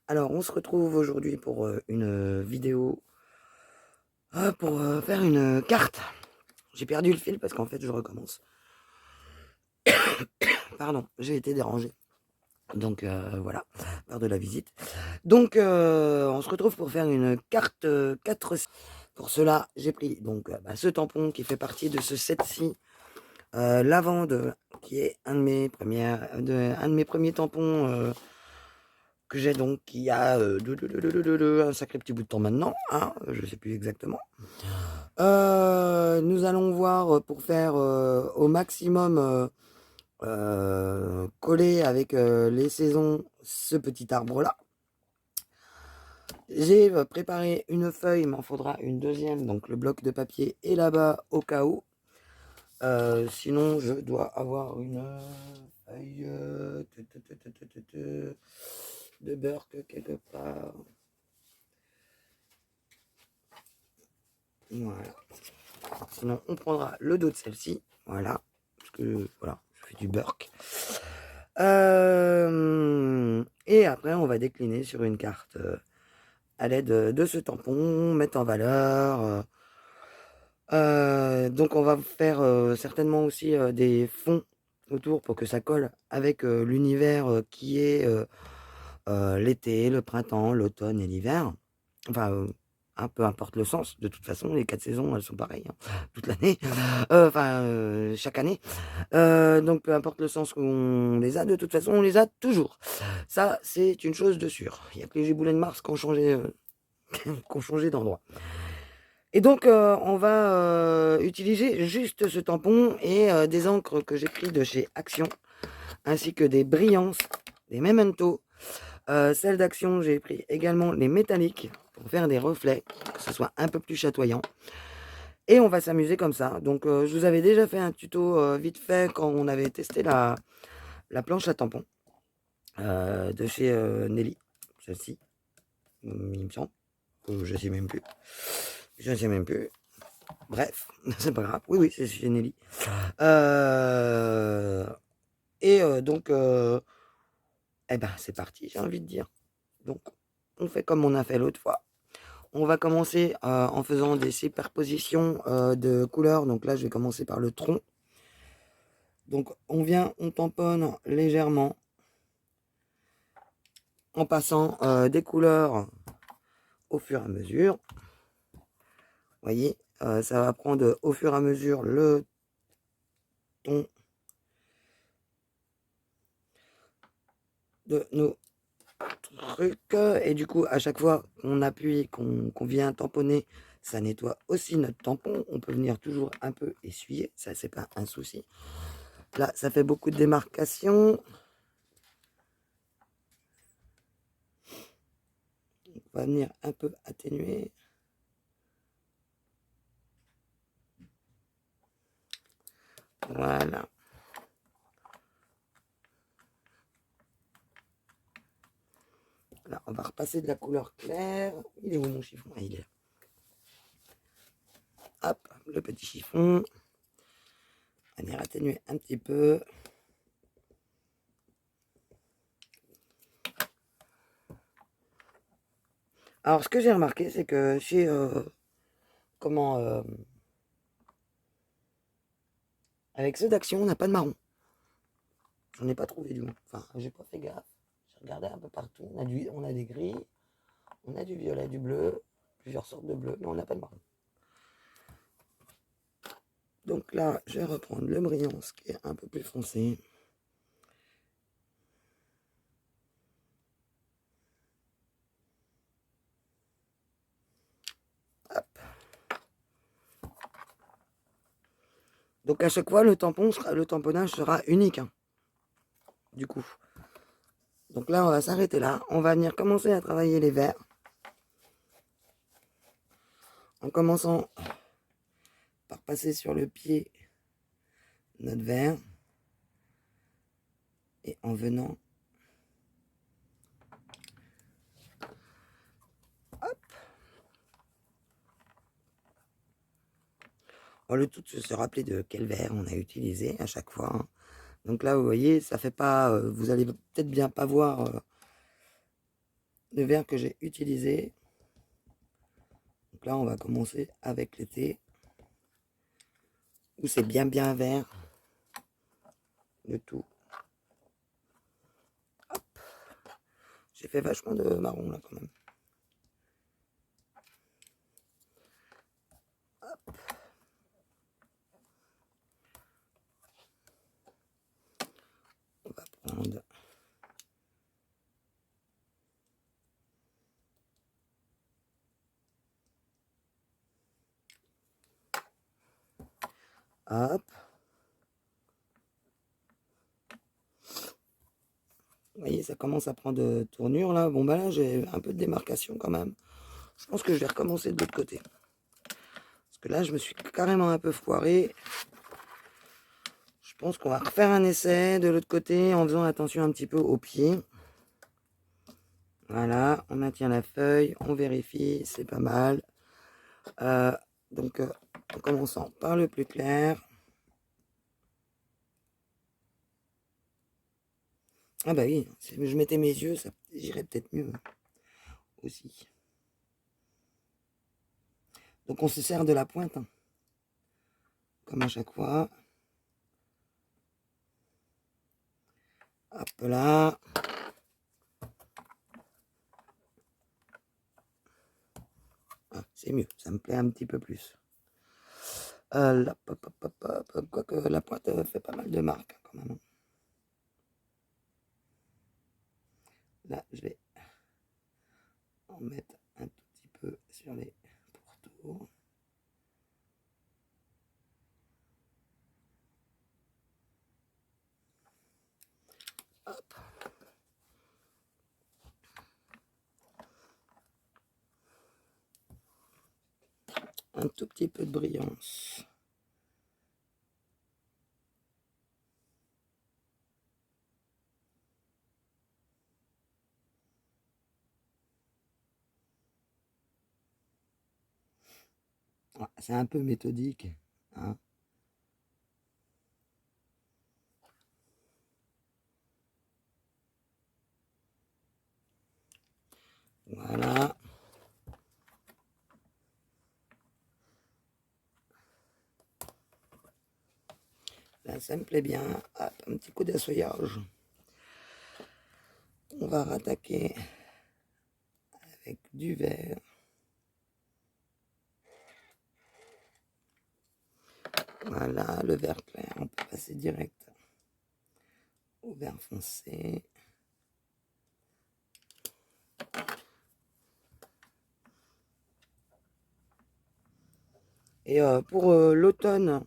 Alors, on se retrouve aujourd'hui pour une vidéo pour faire une carte. J'ai perdu le fil parce qu'en fait, je recommence. Pardon, j'ai été dérangé. Donc voilà, par de la visite. Donc, on se retrouve pour faire une carte 4. Pour cela, j'ai pris donc ce tampon qui fait partie de ce set-ci, lavande, qui est un de mes premiers tampons que j'ai donc, qui a un sacré petit bout de temps maintenant, hein, je sais plus exactement. Nous allons voir pour faire au maximum coller avec les saisons ce petit arbre-là. J'ai préparé une feuille, il m'en faudra une deuxième, donc le bloc de papier est là-bas au cas où. Sinon, je dois avoir une feuille de beurre quelque part. Voilà. Sinon, on prendra le dos de celle-ci. Voilà. Parce que, voilà, je fais du burk. Et après, on va décliner sur une carte à l'aide de ce tampon, mettre en valeur. Donc, on va faire certainement aussi des fonds autour pour que ça colle avec l'univers qui est l'été, le printemps, l'automne et l'hiver. Enfin, peu importe le sens, de toute façon, les 4 saisons, elles sont pareilles, hein, toute l'année, chaque année. Donc peu importe le sens qu'on les a, de toute façon, on les a toujours. Ça, c'est une chose de sûre. Il n'y a que les giboulets de Mars qui ont changé, qui ont changé d'endroit. Et donc, on va utiliser juste ce tampon et des encres que j'ai pris de chez Action, ainsi que des brillances, des Memento. Celle d'Action, j'ai pris également les métalliques pour faire des reflets, que ce soit un peu plus chatoyant. Et on va s'amuser comme ça. Donc, je vous avais déjà fait un tuto vite fait quand on avait testé la planche à tampons de chez Nelly. Celle-ci, il me semble. Je sais même plus. Je ne sais même plus. Bref, c'est pas grave. Oui, oui, c'est chez Nelly. Donc, eh ben, c'est parti, j'ai envie de dire. Donc, on fait comme on a fait l'autre fois. On va commencer en faisant des superpositions de couleurs. Donc là, je vais commencer par le tronc. Donc, on tamponne légèrement en passant des couleurs au fur et à mesure. Vous voyez, ça va prendre au fur et à mesure le ton de nos trucs. Et du coup, à chaque fois qu'on appuie, qu'on vient tamponner, ça nettoie aussi notre tampon. On peut venir toujours un peu essuyer, ça c'est pas un souci. Là, ça fait beaucoup de démarcations. On va venir un peu atténuer. Voilà. Là, on va repasser de la couleur claire. Il est où mon chiffon? Ah, il est là. Hop, le petit chiffon. On va venir atténuer un petit peu. Alors, ce que j'ai remarqué, c'est que chez avec ceux d'Action, on n'a pas de marron. J'en ai pas trouvé du moins. Enfin, j'ai pas fait gaffe. J'ai regardé un peu partout. On a des gris, on a du violet, du bleu, plusieurs sortes de bleu, mais on n'a pas de marron. Donc là, je vais reprendre le brillant, ce qui est un peu plus foncé. Hop. Donc à chaque fois, le tamponnage sera unique. Hein, du coup. Donc là, on va s'arrêter là. On va venir commencer à travailler les verts. En commençant par passer sur le pied notre vert. Et en venant. Hop. Bon, le tout, c'est se rappeler de quel vert on a utilisé à chaque fois. Hein. Donc là, vous voyez, ça fait pas... vous allez peut-être bien pas voir de verre que j'ai utilisé. Donc là, on va commencer avec l'été, où c'est bien vert, le tout. J'ai fait vachement de marron là quand même. Hop. On va prendre hop. Vous voyez, ça commence à prendre tournure là. Bon bah là j'ai un peu de démarcation quand même. Je pense que je vais recommencer de l'autre côté. Parce que là je me suis carrément un peu foiré. Je pense qu'on va refaire un essai de l'autre côté en faisant attention un petit peu aux pieds. Voilà, on maintient la feuille, on vérifie, c'est pas mal. Donc en commençant par le plus clair. Ah bah oui, si je mettais mes yeux, ça j'irait peut-être mieux aussi. Donc on se sert de la pointe, hein, comme à chaque fois. Hop là. Ah, c'est mieux, ça me plaît un petit peu plus. Là, quoique la pointe fait pas mal de marques hein, quand même. Là, je vais en mettre un tout petit peu sur les pourtours. Hop. Un tout petit peu de brillance. Ah, c'est un peu méthodique, hein. Voilà. Là, ça me plaît bien. Hop, un petit coup d'assoyage. On va rattaquer avec du vert. Voilà, le vert clair, on peut passer direct au vert foncé. Et pour l'automne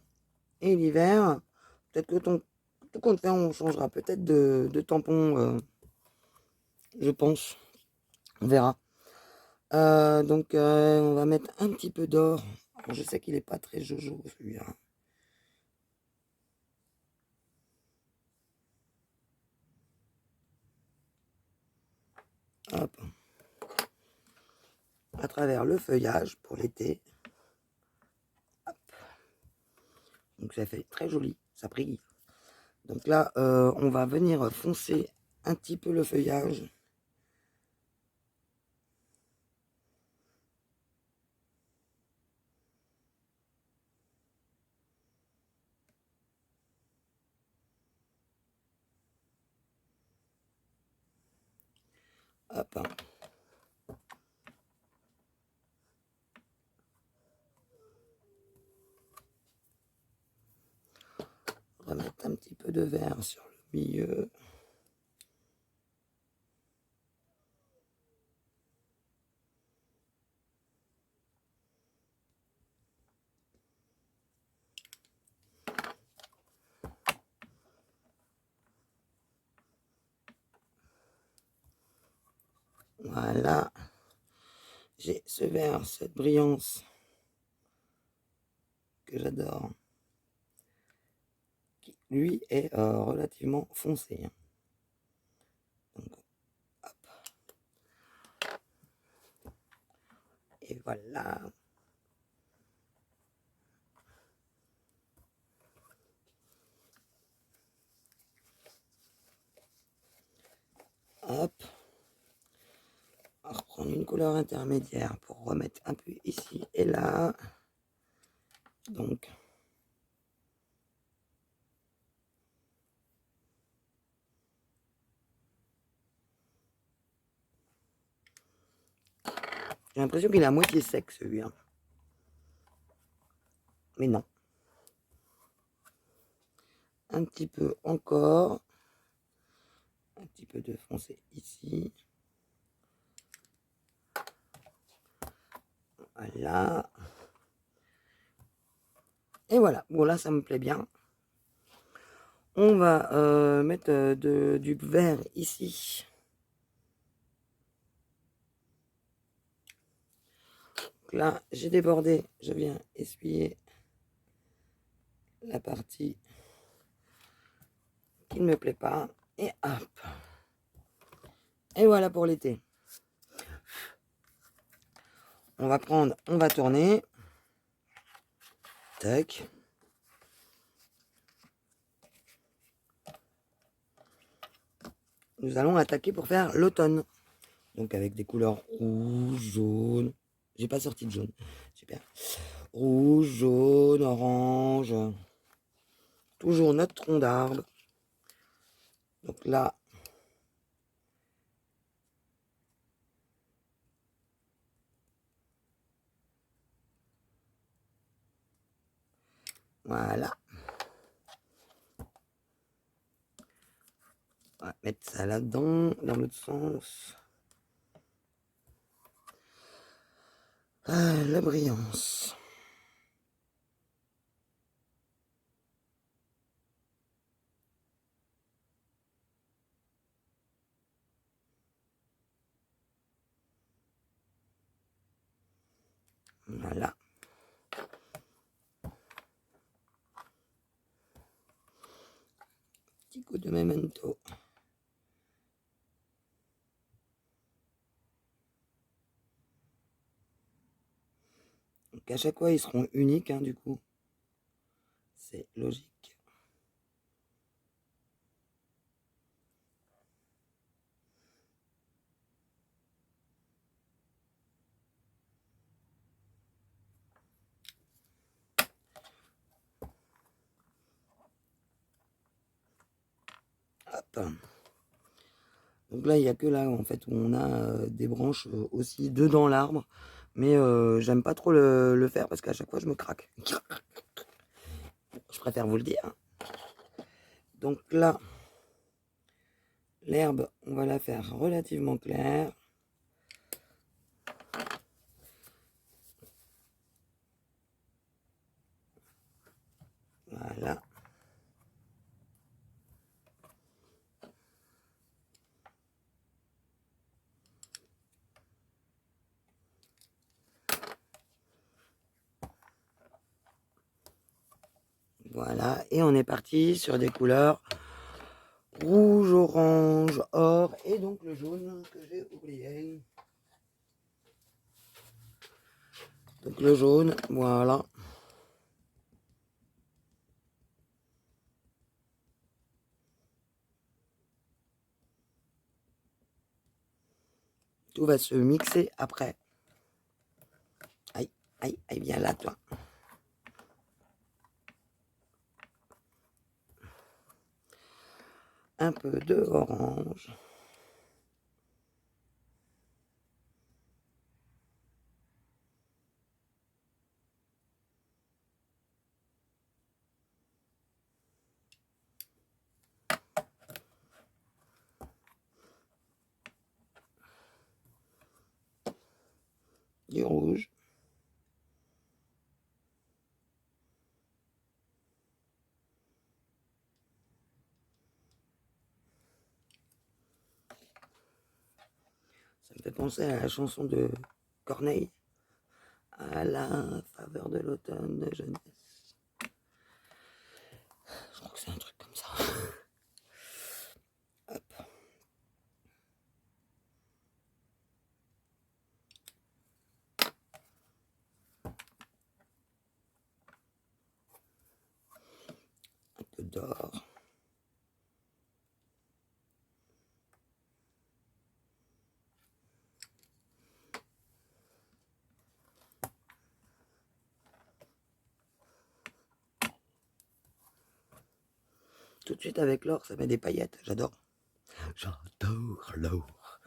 et l'hiver, peut-être que tout compte fait, on changera peut-être de tampon, je pense. On verra. Donc on va mettre un petit peu d'or. Je sais qu'il n'est pas très jojo celui-là. Hop. À travers le feuillage pour l'été. Donc ça fait très joli, ça brille. Donc là, on va venir foncer un petit peu le feuillage. Hop. Remettre un petit peu de vert sur le milieu. Voilà. J'ai ce vert, cette brillance que j'adore, qui lui est relativement foncé. Donc, hop. Et voilà. Hop. couleur intermédiaire pour remettre un peu ici et là. Donc, j'ai l'impression qu'il est à moitié sec celui-là. Mais non. Un petit peu encore. Un petit peu de foncé ici. Voilà. Et voilà. Bon, là, ça me plaît bien. On va mettre du vert ici. Donc là, j'ai débordé. Je viens essuyer la partie qui ne me plaît pas. Et hop. Et voilà pour l'été. On va prendre, on va tourner. Tac. Nous allons attaquer pour faire l'automne. Donc avec des couleurs rouge, jaune. J'ai pas sorti de jaune. Super. Rouge, jaune, orange. Toujours notre tronc d'arbre. Donc là, voilà. On va mettre ça là-dedans, dans l'autre sens. Ah, la brillance. Voilà. Petit coup de memento. Donc à chaque fois, ils seront uniques, hein, du coup. C'est logique. Hop. Donc là, il n'y a que là, en fait, où on a des branches aussi dedans l'arbre. Mais j'aime pas trop le faire parce qu'à chaque fois, je me craque. Je préfère vous le dire. Donc là, l'herbe, on va la faire relativement claire. Voilà. Voilà, et on est parti sur des couleurs rouge, orange, or, et donc le jaune que j'ai oublié. Donc le jaune, voilà. Tout va se mixer après. Aïe, aïe, aïe, viens là, toi. Un peu de orange. Du rouge. Ça me fait penser à la chanson de Corneille. À la faveur de l'automne de jeunesse. Je crois que c'est un truc comme ça. Hop. Un peu d'or. tout de suite avec l'or, ça met des paillettes, j'adore. J'adore l'or.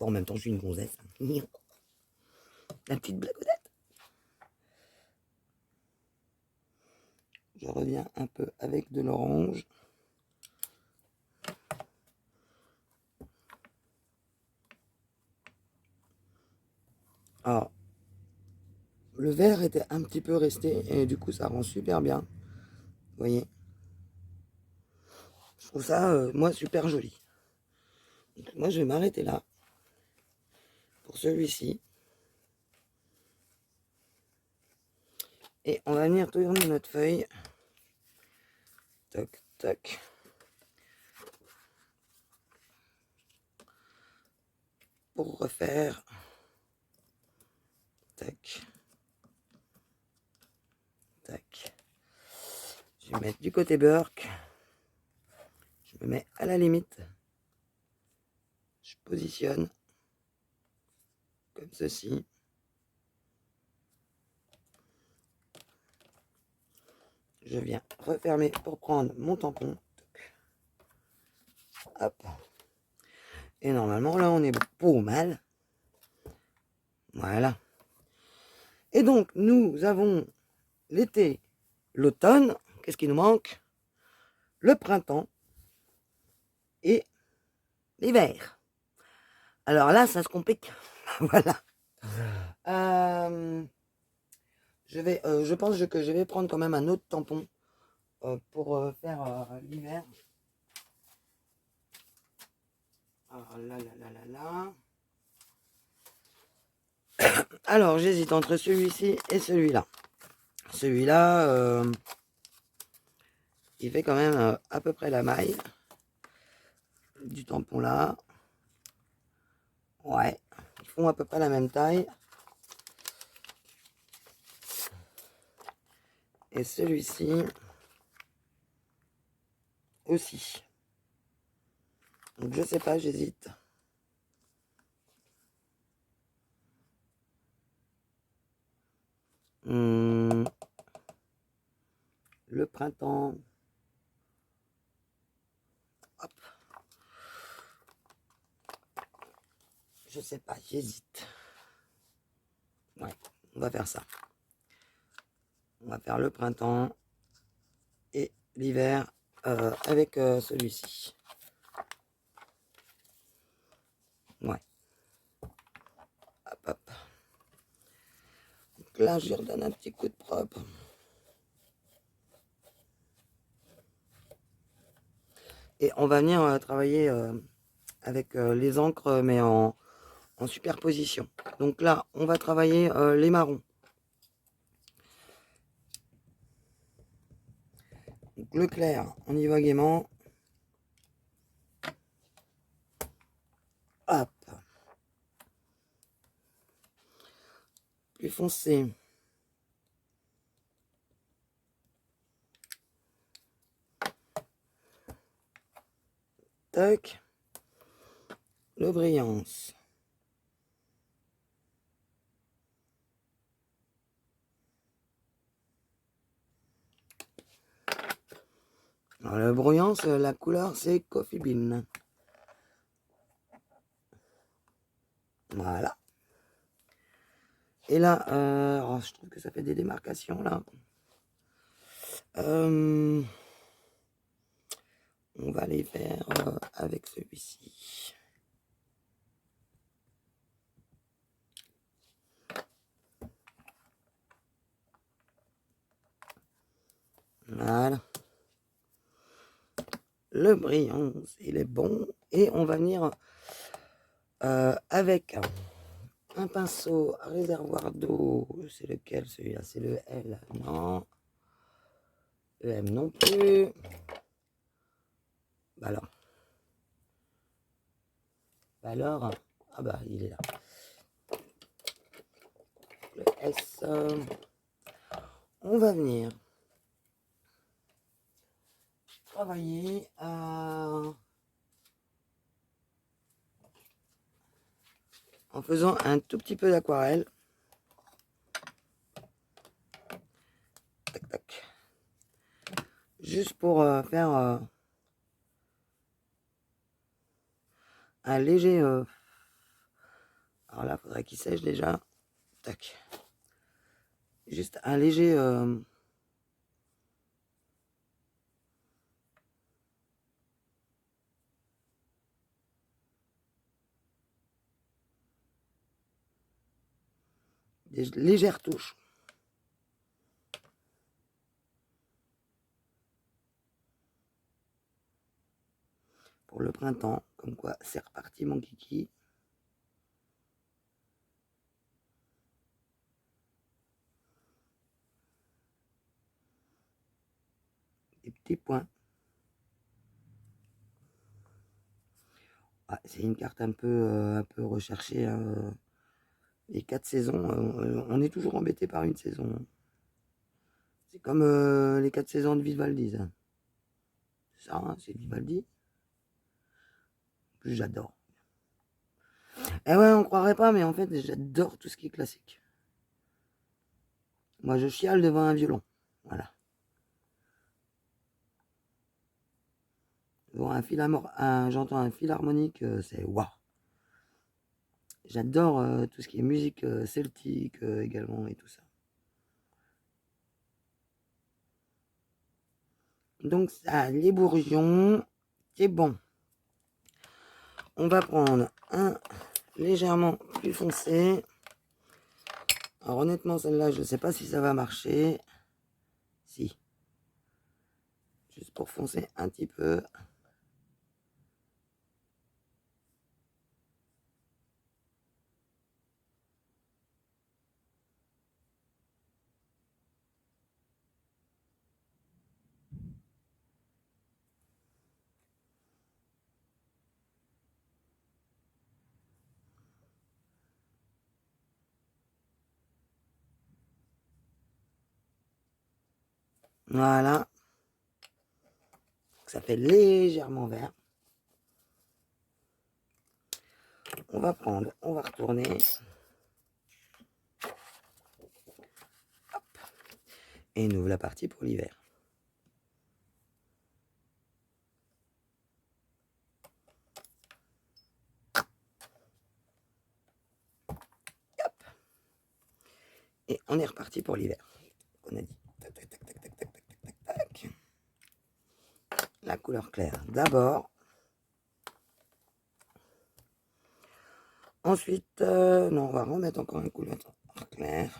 Bon, en même temps, je suis une gonzesse. La petite blagounette. Je reviens un peu avec de l'orange. Alors, le vert était un petit peu resté et du coup, ça rend super bien. Vous voyez? Je trouve ça, moi, super joli. Donc, moi, je vais m'arrêter là pour celui-ci. Et on va venir tourner notre feuille. Toc, toc. Pour refaire. Tac. Tac. Je vais mettre du côté Burke. Je me mets à la limite. Je positionne. Comme ceci. Je viens refermer pour prendre mon tampon. Hop. Et normalement, là, on est pas mal. Voilà. Et donc, nous avons l'été, l'automne. Qu'est-ce qui nous manque? Le printemps et l'hiver. Alors là, ça se complique. Voilà. Je pense que je vais prendre quand même un autre tampon pour faire l'hiver. Alors là, là, là, là, là. Alors, j'hésite entre celui-ci et celui-là. Celui-là, il fait quand même à peu près la maille du tampon là. Ouais, ils font à peu près la même taille. Et celui-ci aussi. Donc je sais pas, j'hésite. Le printemps. Hop. Je sais pas, j'hésite. Ouais, on va faire ça. On va faire le printemps et l'hiver avec celui-ci. Ouais. Hop, hop. Donc là, je lui redonne un petit coup de propre. Et on va venir travailler avec les encres, mais en superposition. Donc là, on va travailler les marrons. Donc le clair, on y va gaiement. Hop. Plus foncé. Tac. Le brillance. Alors, le brillance, la couleur, c'est Coffee Bean. Voilà. Et là, oh, je trouve que ça fait des démarcations là. On va les faire avec celui-ci. Voilà. Le brillance, il est bon. Et on va venir avec un pinceau à réservoir d'eau. C'est lequel celui-là? C'est le L. Non. Le M non plus. Bah alors. Bah alors. Ah bah il est là. Le S. On va venir travailler en faisant un tout petit peu d'aquarelle. Tac, tac. juste pour faire un léger... alors là, il faudrait qu'il sèche déjà. Tac. Juste un léger... des légères touches. Pour le printemps, comme quoi c'est reparti mon kiki. Des petits points. Ah, c'est une carte un peu recherchée. Hein. Les 4 saisons, on est toujours embêté par une saison. C'est comme les 4 saisons de Vivaldi. Ça. C'est ça, hein, c'est Vivaldi. En plus, j'adore. Eh ouais, on croirait pas, mais en fait, j'adore tout ce qui est classique. Moi, je chiale devant un violon. Voilà. Devant j'entends un fil harmonique, c'est waouh. J'adore tout ce qui est musique celtique également et tout ça. Donc ça, les bourgeons, c'est bon. On va prendre un légèrement plus foncé. Alors honnêtement, celle-là, je ne sais pas si ça va marcher. Si. Juste pour foncer un petit peu. Voilà. Ça fait légèrement vert. On va prendre, on va retourner. Hop. Et nous voilà partis pour l'hiver. Hop. Et on est reparti pour l'hiver. On a dit tac, tac, tac, tac, tac, tac, tac, tac, tac. La couleur claire d'abord. Ensuite, non, on va remettre encore une couleur claire.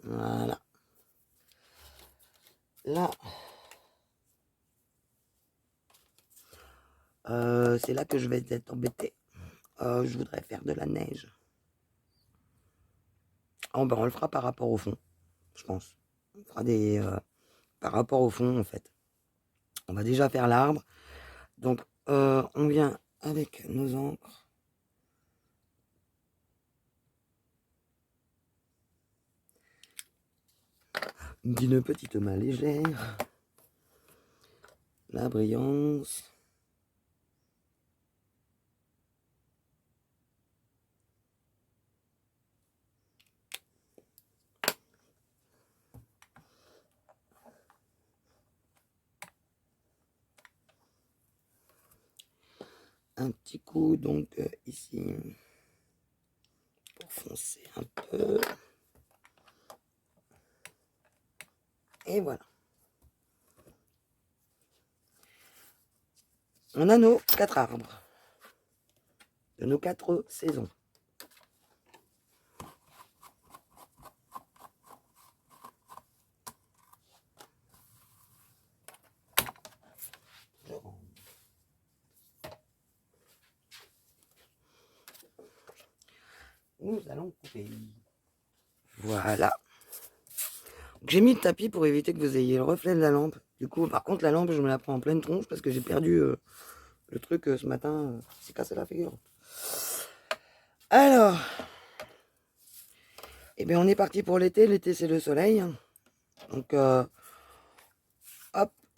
Voilà. Là, c'est là que je vais être embêté. Je voudrais faire de la neige. Oh, ben, on le fera par rapport au fond, je pense. On fera des par rapport au fond, en fait. On va déjà faire l'arbre. Donc, on vient avec nos encres. D'une petite main légère. La brillance. Un petit coup, donc, ici. Pour foncer un peu. Et voilà. On a nos 4 arbres. De nos 4 saisons. Nous allons couper. Voilà. J'ai mis le tapis pour éviter que vous ayez le reflet de la lampe. Du coup, par contre, la lampe, je me la prends en pleine tronche parce que j'ai perdu le truc ce matin. C'est cassé la figure. Alors, eh bien, on est parti pour l'été. L'été, c'est le soleil. Donc, hop,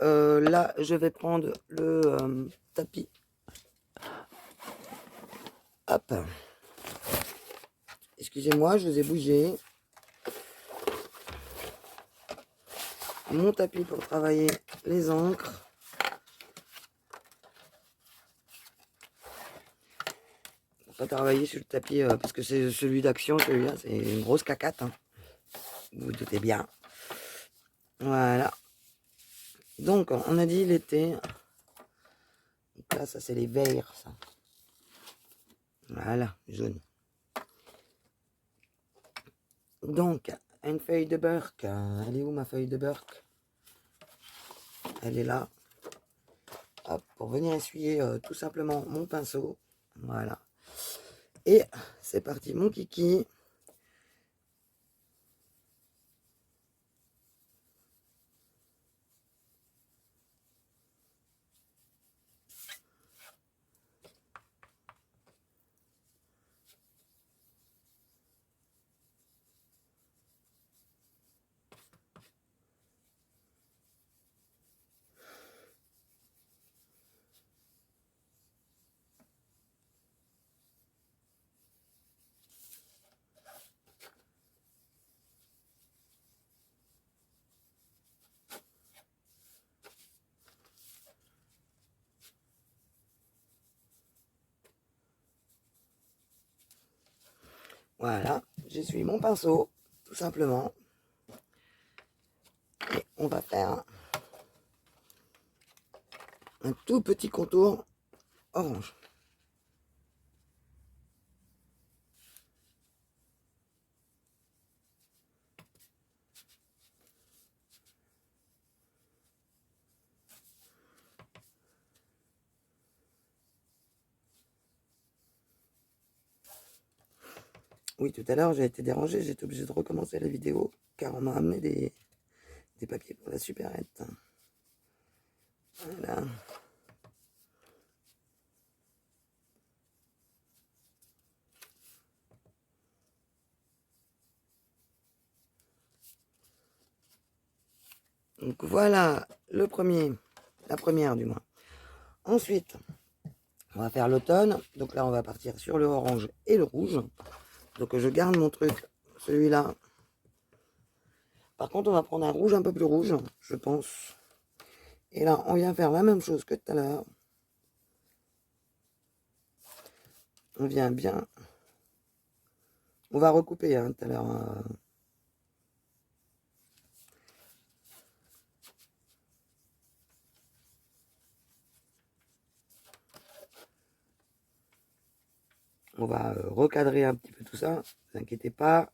là, je vais prendre le tapis. Hop. Excusez-moi, je vous ai bougé. Mon tapis pour travailler les encres. Pas travailler sur le tapis parce que c'est celui d'action, celui-là, c'est une grosse cacate. Hein. Vous vous doutez bien. Voilà. Donc, on a dit l'été. Donc là, ça, c'est les verts, ça. Voilà, jaune. Donc, une feuille de Burke. Elle est où, ma feuille de Burke? Elle est là. Hop, pour venir essuyer tout simplement mon pinceau. Voilà. Et c'est parti, mon kiki. Voilà, j'essuie mon pinceau, tout simplement. Et on va faire un tout petit contour orange. Oui, tout à l'heure, j'ai été dérangé, j'étais obligé de recommencer la vidéo, car on m'a amené des papiers pour la supérette. Voilà. Donc voilà le premier, la première du moins. Ensuite, on va faire l'automne. Donc là, on va partir sur le orange et le rouge. Donc je garde mon truc, celui-là. Par contre, on va prendre un rouge un peu plus rouge, je pense. Et là, on vient faire la même chose que tout à l'heure. On vient bien... On va recouper hein, tout à l'heure. On va recadrer un petit peu tout ça, ne vous inquiétez pas.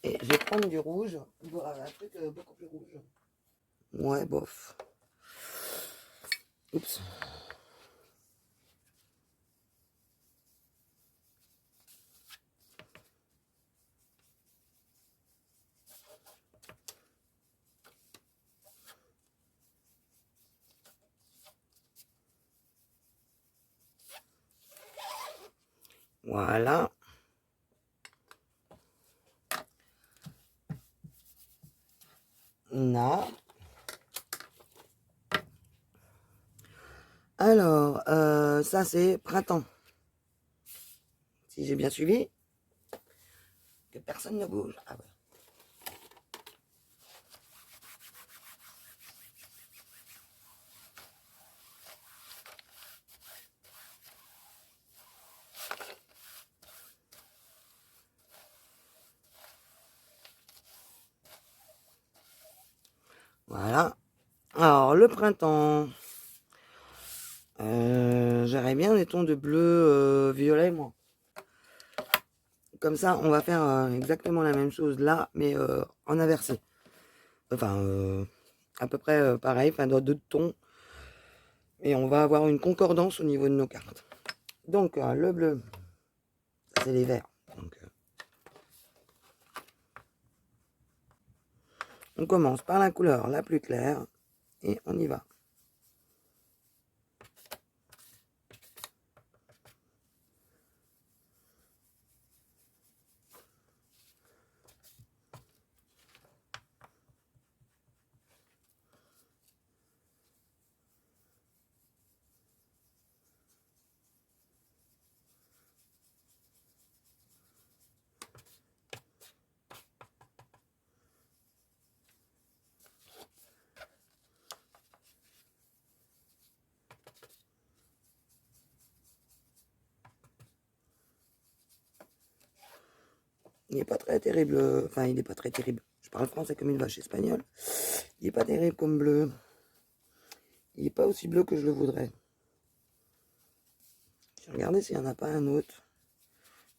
Et je vais prendre du rouge, voilà, un truc beaucoup plus rouge. Ouais, bof. Oups. Voilà. Là. Alors, ça c'est printemps. Si j'ai bien suivi, que personne ne bouge. Ah ouais. Voilà. Alors, le printemps. J'aurais bien des tons de bleu violet, moi. Comme ça, on va faire exactement la même chose là, mais en inversé. Enfin, à peu près pareil, enfin dans deux tons. Et on va avoir une concordance au niveau de nos cartes. Donc, le bleu, c'est les verts. Donc, on commence par la couleur la plus claire et on y va. il n'est pas très terrible. Enfin, il n'est pas très terrible. Je parle français comme une vache espagnole. Il n'est pas terrible comme bleu. Il n'est pas aussi bleu que je le voudrais. Je vais regarder s'il n'y en a pas un autre.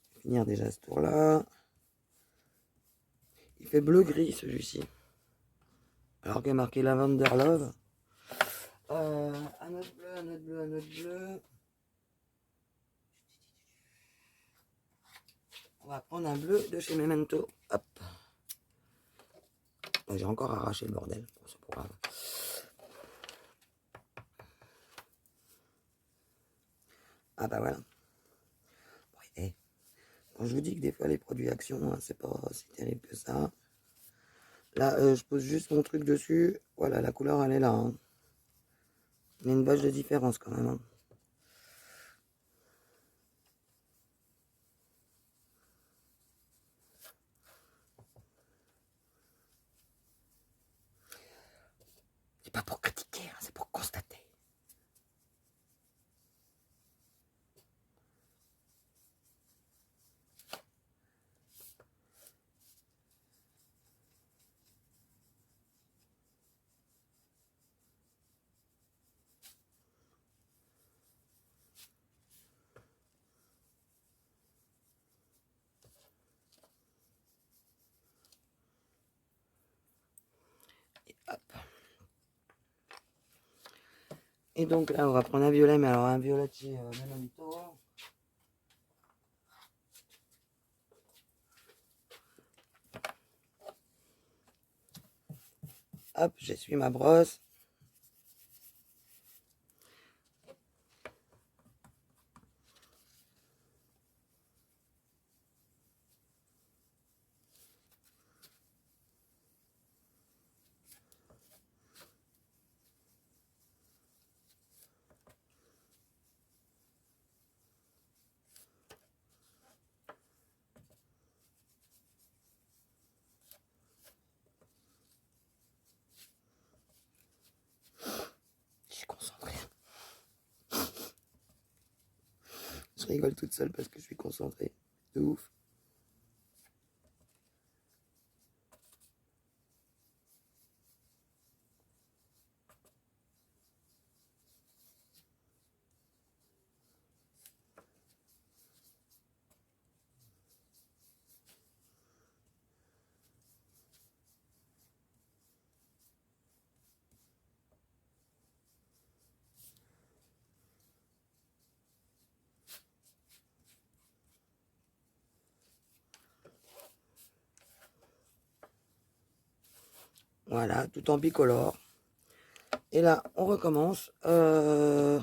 Je vais finir déjà ce tour-là. Il fait bleu-gris celui-ci. Alors qu'il y a marqué Lavender Love. Un autre bleu, un autre bleu, un autre bleu. On va prendre un bleu de chez Memento. Hop. J'ai encore arraché le bordel. Bon, c'est pas grave. Ah bah voilà. Bon, et quand je vous dis que des fois les produits Action, hein, c'est pas si terrible que ça. Là, je pose juste mon truc dessus. Voilà, la couleur elle est là. Hein. Il y a une bâche de différence quand même. Hein. C'est pas pour critiquer, hein, c'est pour constater. Et hop. Et donc là, on va prendre un violet, mais alors un violet chez Memento. Hop, j'essuie ma brosse. Je suis concentré. Je rigole toute seule parce que je suis concentré. De ouf. Voilà, tout en bicolore. Et là, on recommence. On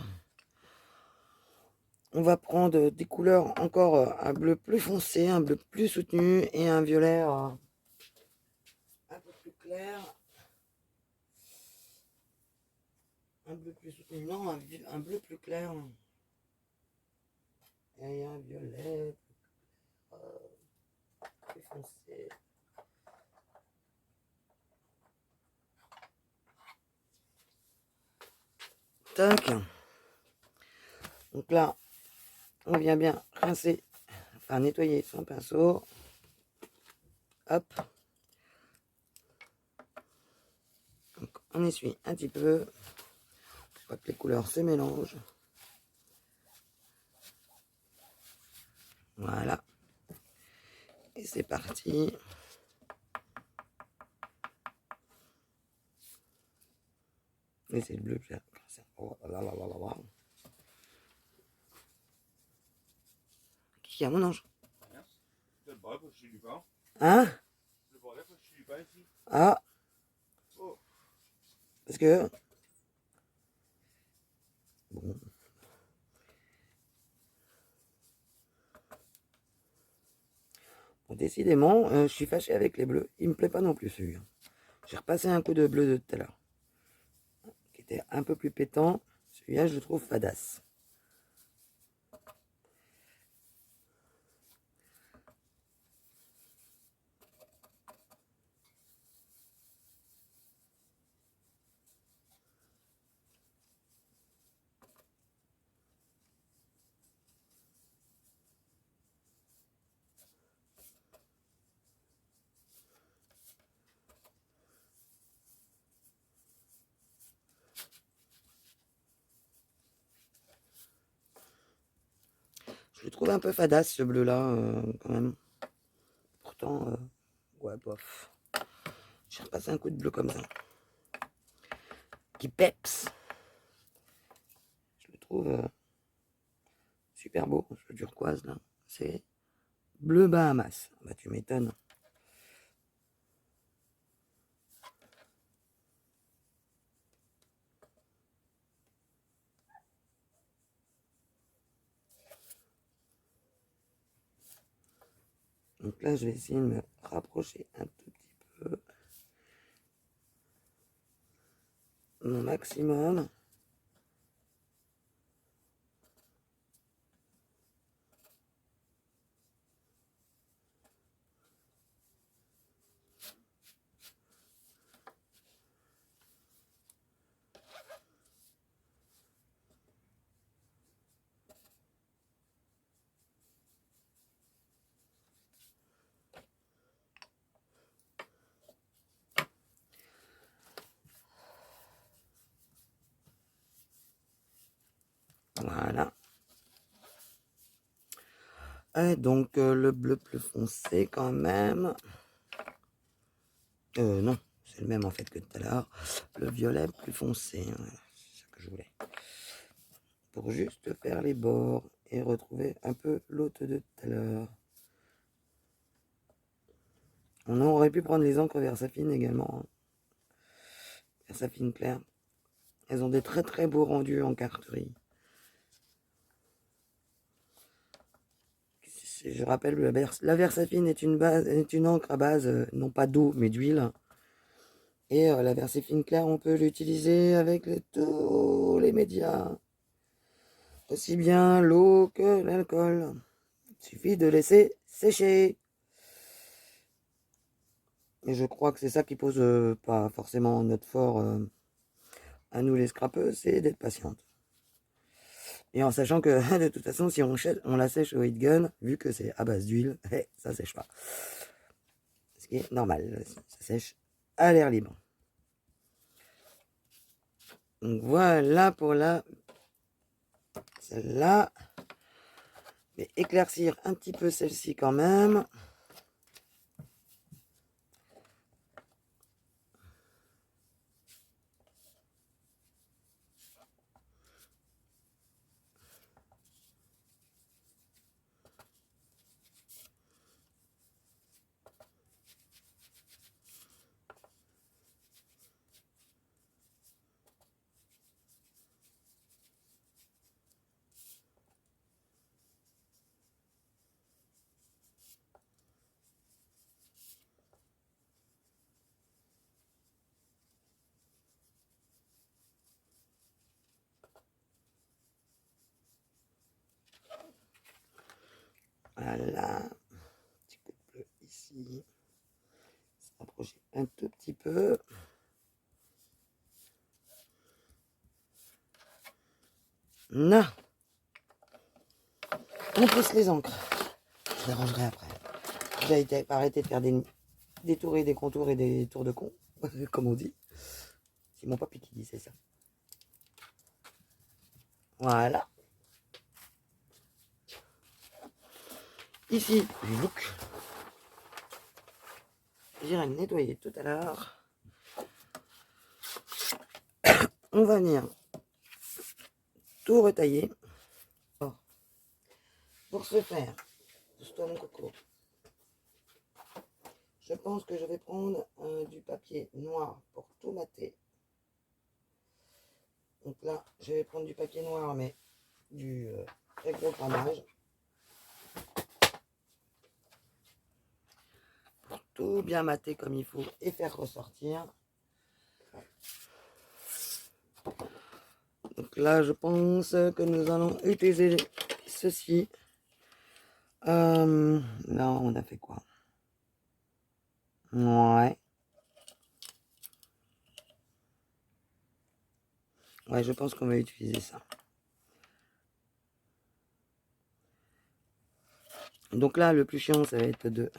va prendre des couleurs encore un bleu plus foncé, un bleu plus soutenu et un violet un peu plus clair. Un bleu plus soutenu, non, un bleu plus clair. Et un violet plus foncé. Tac. Donc là, on vient bien rincer, enfin nettoyer son pinceau. Hop. Donc, on essuie un petit peu pour pas que les couleurs se mélangent. Voilà. Et c'est parti. Et c'est le bleu. Oh là là là là là. Qui a mon ange? Hein? Ah. Parce que... Bon. Bon, décidément, je suis fâché avec les bleus. Il me plaît pas non plus celui-là. J'ai repassé un coup de bleu de tout à l'heure. Qui était un peu plus pétant. Celui-là, je le trouve fadasse. Je le trouve un peu fadasse ce bleu là quand même. Pourtant, ouais, bof. J'ai repassé un coup de bleu comme ça. Qui peps. Je le trouve super beau, ce turquoise là. C'est bleu Bahamas. Bah tu m'étonnes. Donc là, je vais essayer de me rapprocher un tout petit peu. Mon maximum. Voilà. Et donc le bleu plus foncé quand même. Non, c'est le même en fait que tout à l'heure. Le violet plus foncé. Voilà, c'est ça que je voulais. Pour juste faire les bords et retrouver un peu l'autre de tout à l'heure. On aurait pu prendre les encres Versafine également. Hein. Versafine claire. Elles ont des très très beaux rendus en carterie. Je rappelle, la Versafine est une encre à base, non pas d'eau, mais d'huile. Et la Versafine claire, on peut l'utiliser avec tous les médias. Aussi bien l'eau que l'alcool. Il suffit de laisser sécher. Et je crois que c'est ça qui pose pas forcément notre fort à nous les scrapeux, c'est d'être patiente. Et en sachant que de toute façon, si on la sèche au heat gun, vu que c'est à base d'huile, ça sèche pas. Ce qui est normal, ça sèche à l'air libre. Donc voilà pour celle-là. Mais éclaircir un petit peu celle-ci quand même. Voilà. Petit coup de bleu ici. Se rapprocher un tout petit peu. Non. On pousse les encres. Je les rangerai après. J'ai arrêté de faire des tours et des contours et des tours de con, comme on dit. C'est mon papy qui disait ça. Voilà. Ici, du look. J'irai le nettoyer tout à l'heure. On va venir tout retailler. Alors, pour ce faire, pousse-toi mon coco. Je pense que je vais prendre du papier noir pour tout mater. Donc là, je vais prendre du papier noir, mais du très gros grammage. Pour tout bien mater comme il faut et faire ressortir. Donc là, je pense que nous allons utiliser ceci. Là, on a fait quoi? Ouais. Ouais, je pense qu'on va utiliser ça. Donc là, le plus chiant, ça va être de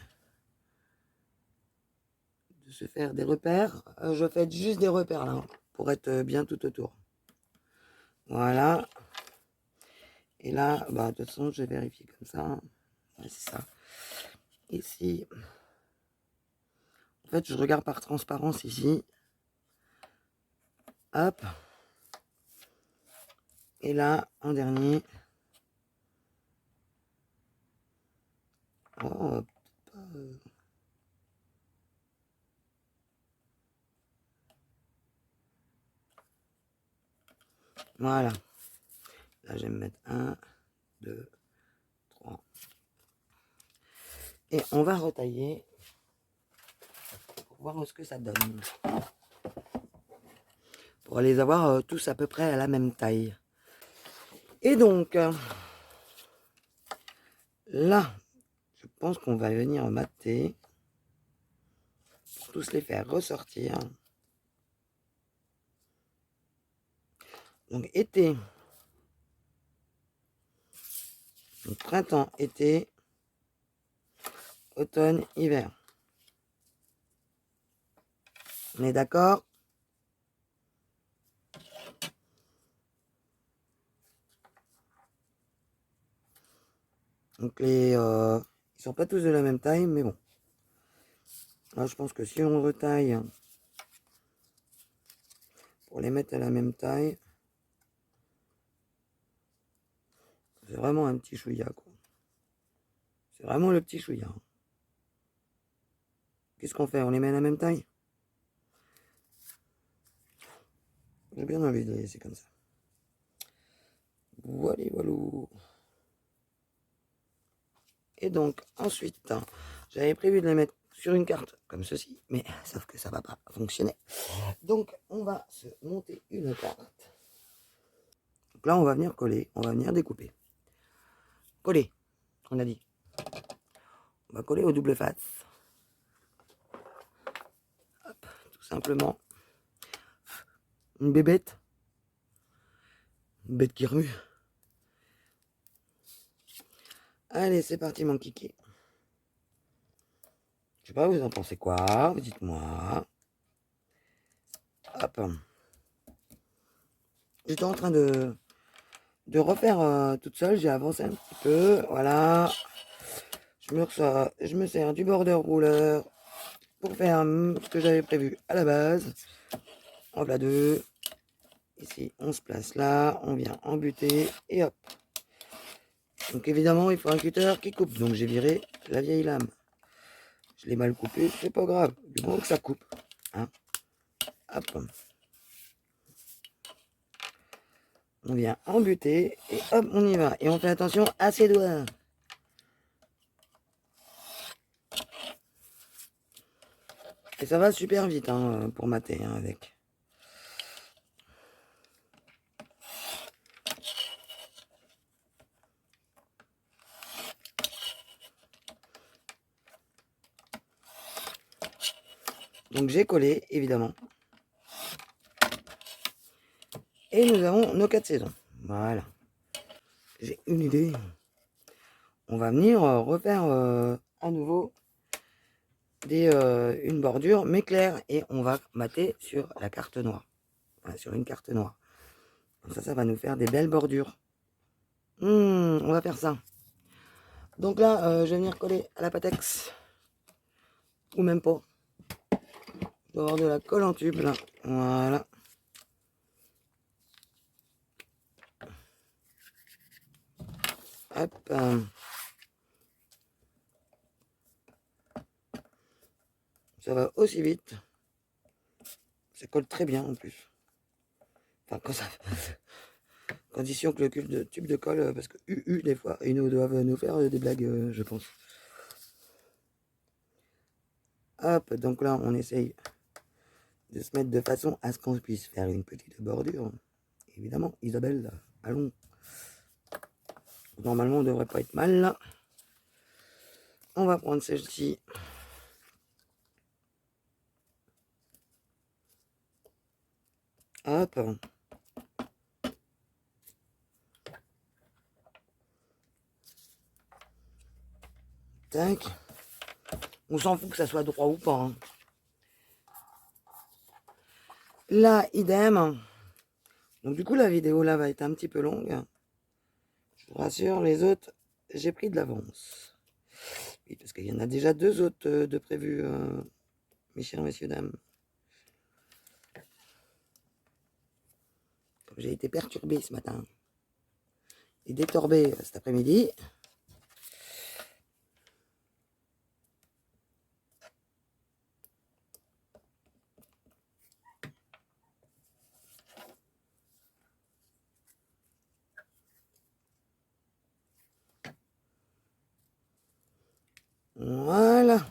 se faire des repères. Je fais juste des repères là, pour être bien tout autour. Voilà. Et là, bah, de toute façon, je vais vérifier comme ça. Ouais, c'est ça. Ici, en fait, je regarde par transparence ici. Hop. Et là, en dernier. Oh, voilà. Là, je vais me mettre 1, 2, 3. Et on va retailler pour voir ce que ça donne. Pour les avoir tous à peu près à la même taille. Et donc, là, je pense qu'on va venir mater pour tous les faire ressortir. Donc, été. Donc, printemps, été, automne, hiver. On est d'accord? Donc, ils sont pas tous de la même taille, mais bon. Là, je pense que si on retaille pour les mettre à la même taille, c'est vraiment un petit chouïa, quoi. C'est vraiment le petit chouïa. Qu'est-ce qu'on fait? On les met à la même taille? J'ai bien envie de les laisser comme ça. Voilà, voilà. Et donc, ensuite, j'avais prévu de les mettre sur une carte comme ceci, mais sauf que ça va pas fonctionner. Donc, on va se monter une carte. Donc là, on va venir coller, on va venir découper. Coller, on a dit. On va coller au double face. Hop, tout simplement. Une bébête. Une bête qui rue. Allez, c'est parti, mon kiki. Je sais pas, vous en pensez quoi? Vous dites-moi. Hop. J'étais en train de refaire toute seule. J'ai avancé un petit peu. Voilà. Je me sers du border rouleur pour faire ce que j'avais prévu à la base. En voilà deux. Ici, on se place là. On vient embuter. Et hop. Donc évidemment, il faut un cutter qui coupe. Donc j'ai viré la vieille lame. Je l'ai mal coupé, c'est pas grave. Du moment que ça coupe. Hein. Hop. On vient embuter. Et hop, on y va. Et on fait attention à ses doigts. Et ça va super vite hein, pour mater hein, avec. Donc j'ai collé, évidemment. Et nous avons nos 4 saisons. Voilà. J'ai une idée. On va venir refaire à nouveau une bordure, mais claire. Et on va mater sur la carte noire. Voilà, sur une carte noire. Comme ça va nous faire des belles bordures. On va faire ça. Donc là, je vais venir coller à la Patex. Ou même pas. Je dois avoir de la colle en tube là. Voilà. Hop. Ça va aussi vite. Ça colle très bien en plus. Enfin, quand ça... Condition que le tube de colle, parce que des fois, ils nous doivent nous faire des blagues, je pense. Hop, donc là, on essaye de se mettre de façon à ce qu'on puisse faire une petite bordure. Évidemment, Isabelle, allons. Normalement, on ne devrait pas être mal là. On va prendre celle-ci. Hop. Tac. On s'en fout que ça soit droit ou pas. Hein. Là, idem. Donc du coup, la vidéo là va être un petit peu longue. Je vous rassure, les autres, j'ai pris de l'avance. Oui, parce qu'il y en a déjà 2 autres de prévus, mes chers messieurs, dames. J'ai été perturbé ce matin et détorbé cet après-midi. Voilà.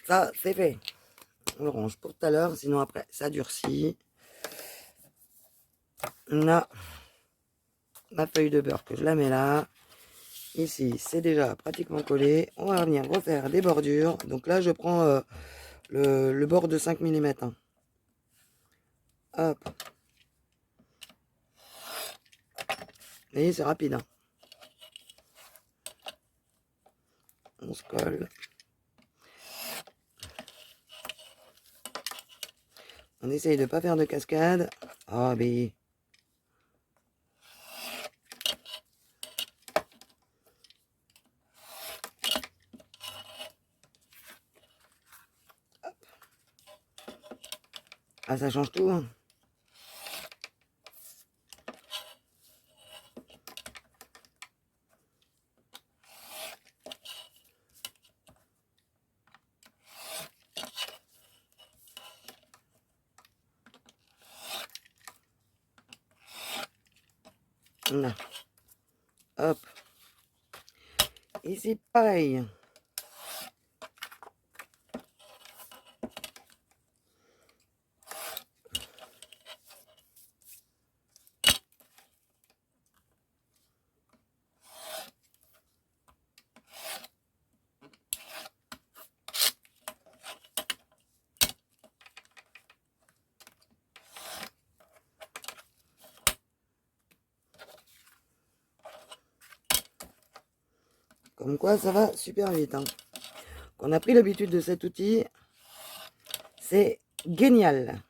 Ça, c'est fait. On le range pour tout à l'heure, sinon après, ça durcit. Là, ma feuille de beurre que je la mets là. Ici, c'est déjà pratiquement collé. On va venir refaire des bordures. Donc là, je prends le bord de 5 mm. Hein. Hop. Vous voyez, c'est rapide. Hein. On se colle. On essaye de ne pas faire de cascade. Ah, mais... Ah, ça change tout. Hein. Là. Hop. Ici, pareil. Comme quoi, ça va super vite. Hein. On a pris l'habitude de cet outil. C'est génial.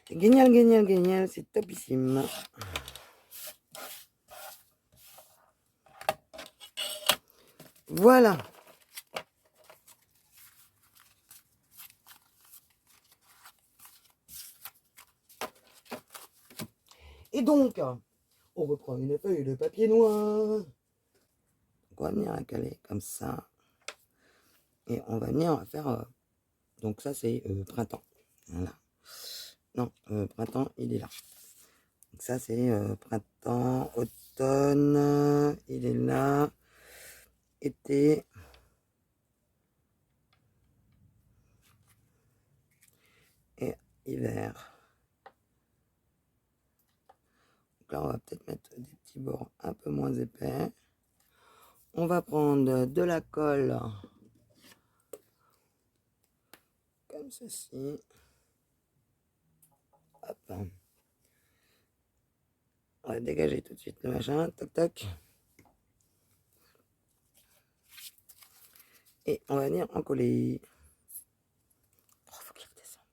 Génial, génial, génial. C'est topissime. Voilà. Et donc, on reprend une feuille de papier noir. On va venir la caler comme ça. Et on va venir faire... donc ça, c'est printemps. Voilà. Non, printemps, il est là. Donc ça, c'est printemps, automne, il est là. Été. Et hiver. Donc là, on va peut-être mettre des petits bords un peu moins épais. On va prendre de la colle. Comme ceci. Hop. On va dégager tout de suite le machin. Toc, toc. Et on va venir en coller. Oh, faut qu'il redescende.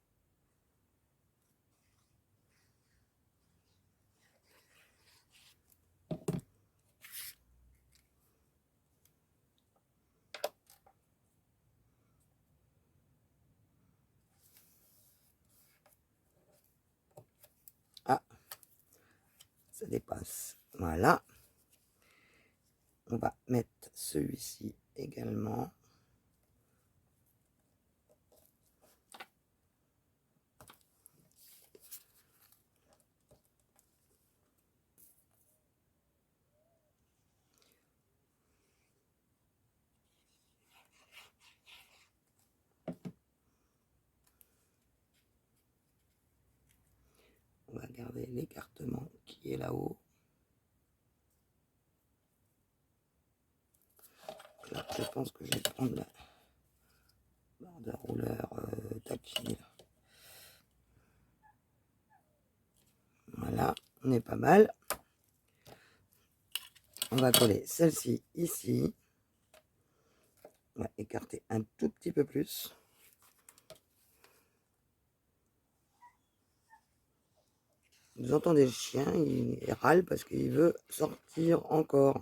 Ah, ça dépasse. Voilà. On va mettre celui-ci également. On va garder l'écartement qui est là-haut. Là, je pense que je vais prendre la barre de rouleur tactile. Voilà, on est pas mal. On va coller celle-ci ici. On va écarter un tout petit peu plus. Vous entendez le chien, il râle parce qu'il veut sortir encore.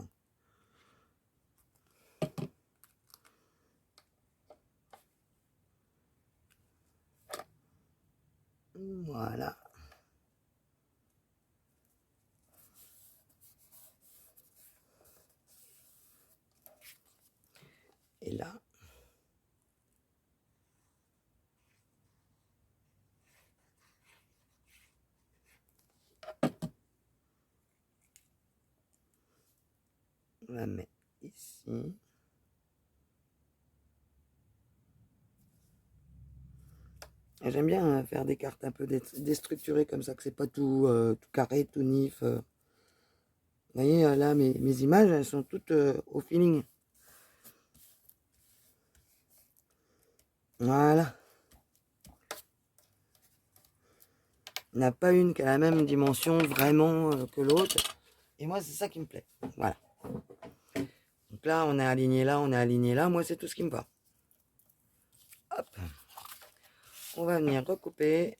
Voilà. Et là, on la met ici. J'aime bien faire des cartes un peu déstructurées comme ça, que c'est pas tout, tout carré, tout nif. Vous voyez, là, mes images, elles sont toutes au feeling. Voilà. Il n'y en a pas une qui a la même dimension vraiment que l'autre. Et moi, c'est ça qui me plaît. Voilà. Donc là, on est aligné là, on est aligné là. Moi, c'est tout ce qui me va. Hop. On va venir recouper.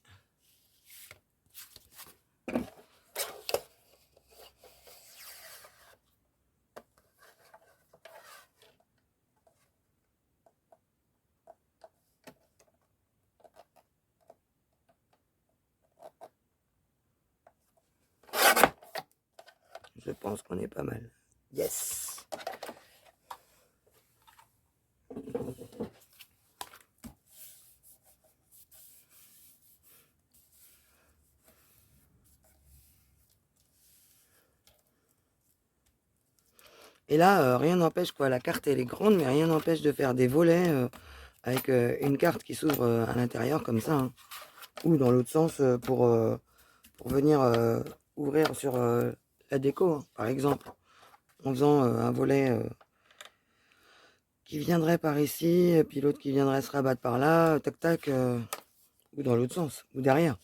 Je pense qu'on est pas mal. Yes! Et là, rien n'empêche, quoi. La carte, elle est grande, mais rien n'empêche de faire des volets avec une carte qui s'ouvre à l'intérieur comme ça. Hein. Ou dans l'autre sens pour venir ouvrir sur la déco, hein, par exemple. En faisant un volet qui viendrait par ici, et puis l'autre qui viendrait se rabattre par là, tac tac, ou dans l'autre sens, ou derrière.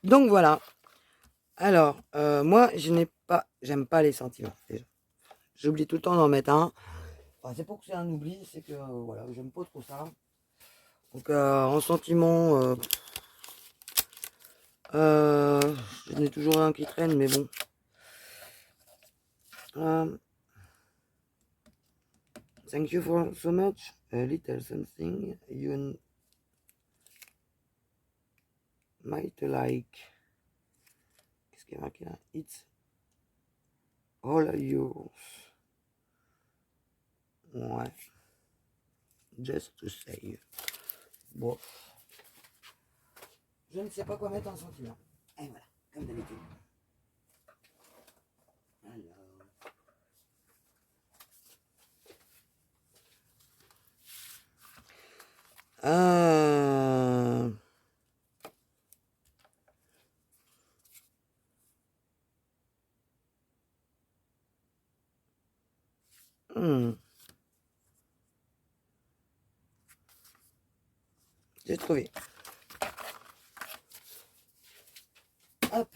Donc voilà. Alors, moi, j'aime pas les sentiments, déjà. J'oublie tout le temps d'en mettre un. Enfin, c'est pour que c'est un oubli, c'est que, voilà, j'aime pas trop ça. Donc, en sentiment, j'en ai toujours un qui traîne, mais bon. Thank you for so much. A little something you might like. Qu'est-ce qu'il y a marqué là? It's all yours. Ouais. Just to say. Bon. Je ne sais pas quoi mettre en sentiment. Et voilà, comme d'habitude. Alors. J'ai trouvé. Hop.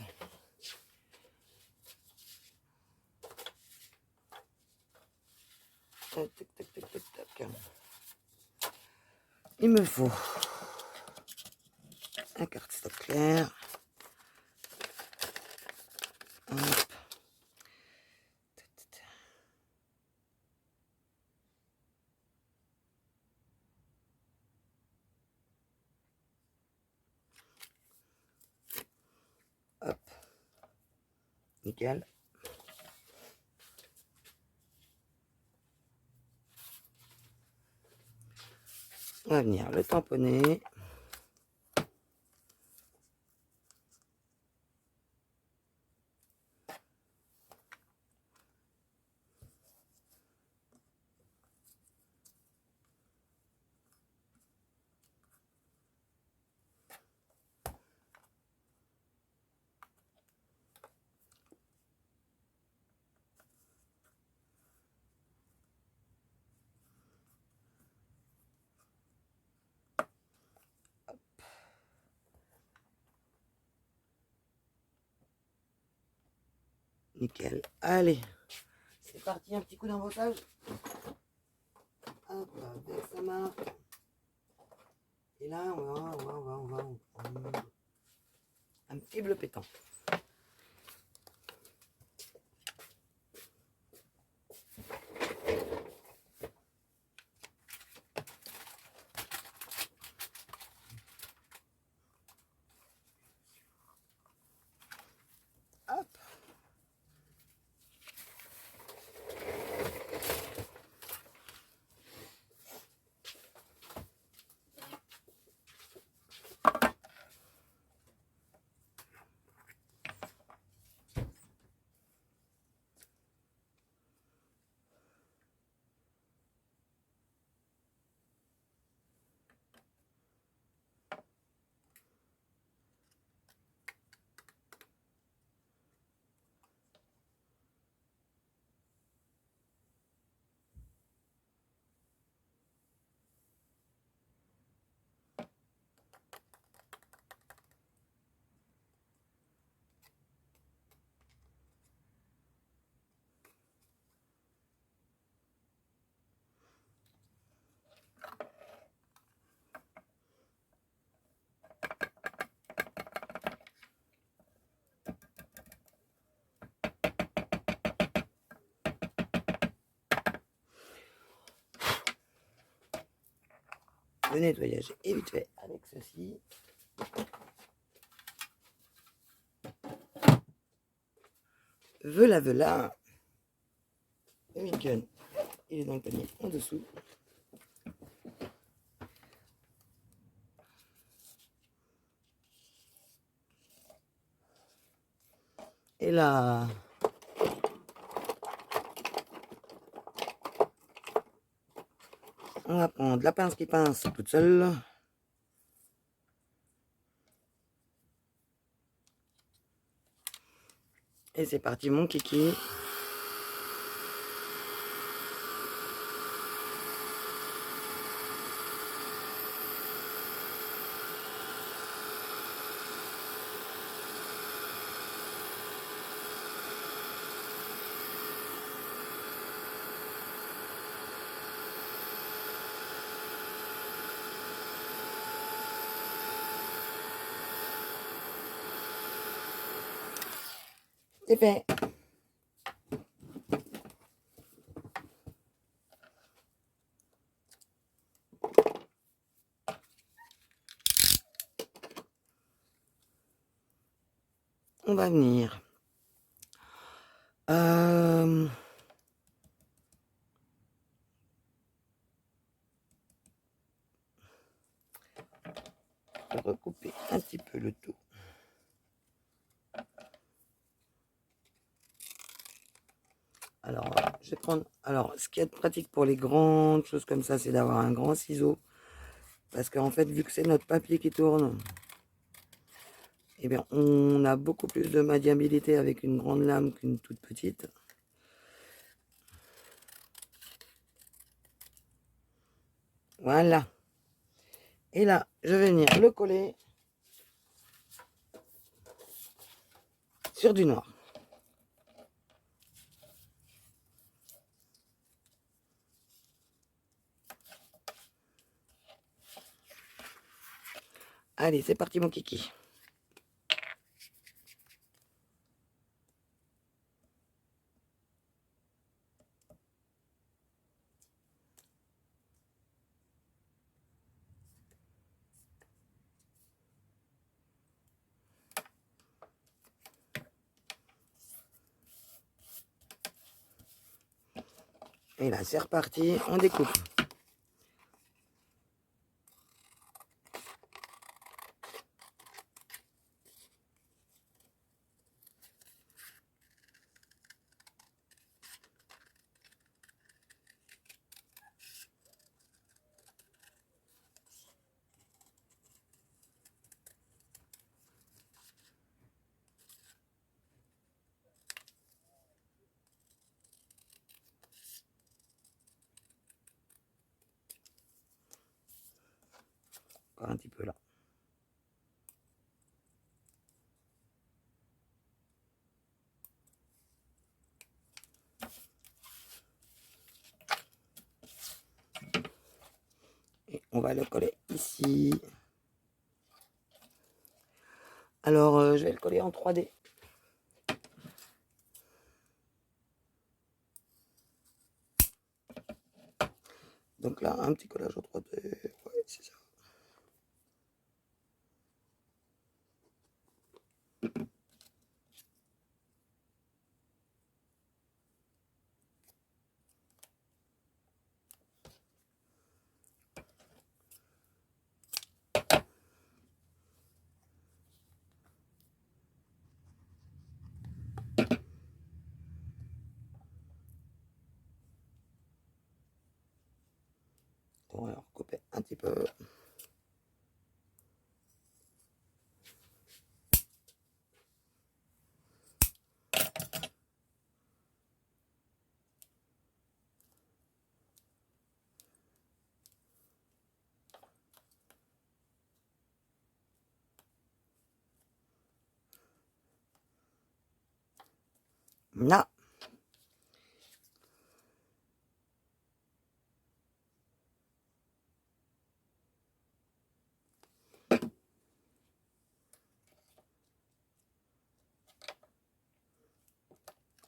Tac, tac, tac, tac, tac. Il me faut un cardstock clair. Hop. Hop. Nickel. On va venir le tamponner. Nickel. Allez. C'est parti, un petit coup d'embossage. Hop, avec sa main. Et là, on va prendre Un petit bleu pétant. Hop. Le nettoyage est vite fait avec ceci. Voilà, voilà. Le Miken, il est dans le panier en dessous. Et là, on va prendre la pince qui pince toute seule. Et c'est parti mon kiki. C'est fait. On va venir. Recouper un petit peu le tout. Alors, je vais prendre. Alors, ce qui est pratique pour les grandes choses comme ça, c'est d'avoir un grand ciseau. Parce qu'en fait, vu que c'est notre papier qui tourne, eh bien, on a beaucoup plus de maniabilité avec une grande lame qu'une toute petite. Voilà. Et là, je vais venir le coller sur du noir. Allez, c'est parti mon kiki. Et là, c'est reparti, on découpe. Encore un petit peu là. Et on va le coller ici. Alors, je vais le coller en 3D. Donc là, un petit collage en 3D, ouais, c'est ça. On va recouper un petit peu. Là.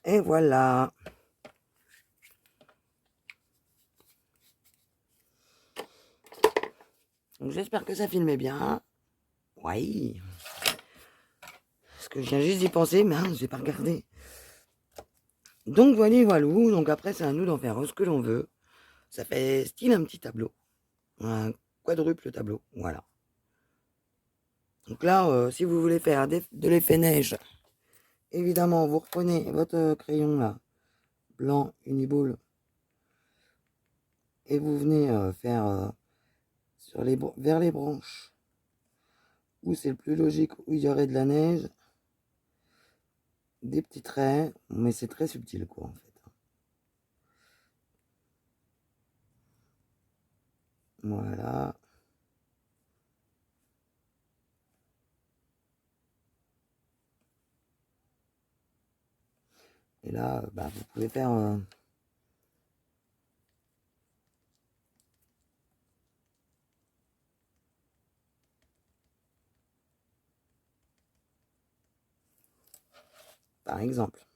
Et voilà. Donc j'espère que ça filmait bien. Oui. Parce que je viens juste d'y penser, mais j'ai pas regardé. Donc voilà, voilà. Donc après, c'est à nous d'en faire ce que l'on veut. Ça fait style un petit tableau. Un quadruple tableau. Voilà. Donc là, si vous voulez faire de l'effet neige, évidemment, vous reprenez votre crayon là, blanc, uniball, et vous venez faire vers les branches où c'est le plus logique, où il y aurait de la neige, des petits traits, mais c'est très subtil quoi en fait. Voilà. Et là, vous pouvez faire par exemple.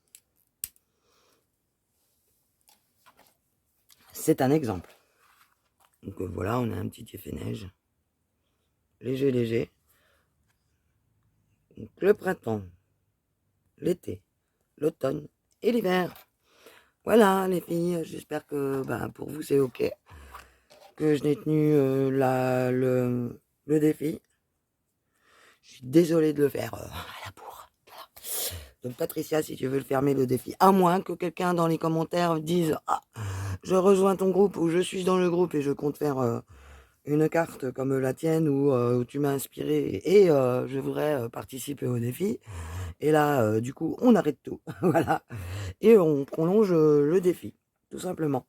C'est un exemple. Donc voilà, on a un petit effet neige. Léger, léger. Donc, le printemps, l'été, l'automne et l'hiver. Voilà les filles, j'espère que pour vous c'est ok. Que je n'ai tenu le défi. Je suis désolé de le faire à la bourre. Voilà. Donc Patricia, si tu veux le fermer le défi, à moins que quelqu'un dans les commentaires dise « Ah, je rejoins ton groupe » ou « Je suis dans le groupe et je compte faire une carte comme la tienne où tu m'as inspiré et je voudrais participer au défi. » Et là, du coup, on arrête tout. Voilà. Et on prolonge le défi, tout simplement.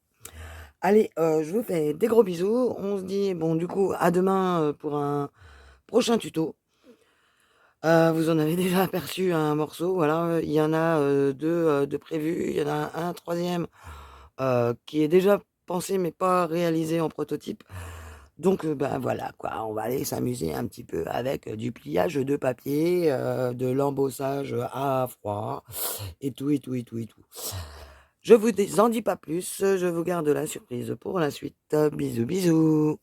Allez, je vous fais des gros bisous. On se dit, bon, du coup, à demain pour un prochain tuto. Vous en avez déjà aperçu un morceau, voilà. Il y en a deux de prévus. Il y en a un troisième qui est déjà pensé mais pas réalisé en prototype. Donc, voilà, quoi. On va aller s'amuser un petit peu avec du pliage de papier, de l'embossage à froid, et tout, et tout, et tout, et tout. Je vous en dis pas plus. Je vous garde la surprise pour la suite. Bisous, bisous.